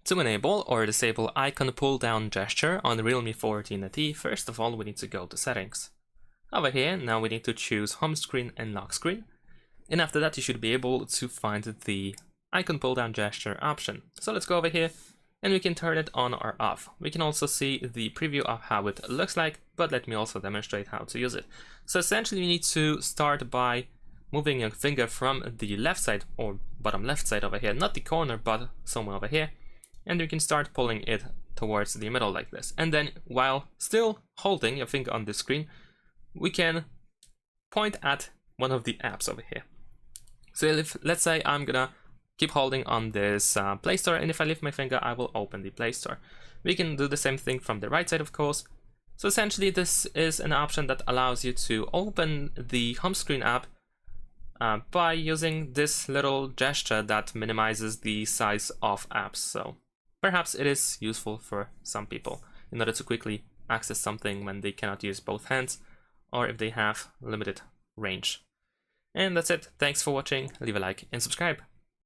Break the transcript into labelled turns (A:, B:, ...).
A: To enable or disable icon pull down gesture on Realme 14T, first of all we need to go to settings. Over here, now we need to choose home screen and lock screen. And after that you should be able to find the icon pull down gesture option. So let's go over here and we can turn it on or off. We can also see the preview of how it looks like, but let me also demonstrate how to use it. So essentially you need to start by moving your finger from the left side or bottom left side over here, not the corner but somewhere over here, and you can start pulling it towards the middle like this. And then while still holding your finger on the screen, we can point at one of the apps over here. So if, let's say I'm gonna keep holding on this Play Store, and if I lift my finger I will open the Play Store. We can do the same thing from the right side, of course. So essentially this is an option that allows you to open the home screen app by using this little gesture that minimizes the size of apps. So perhaps it is useful for some people in order to quickly access something when they cannot use both hands or if they have limited range. And that's it. Thanks for watching. Leave a like and subscribe.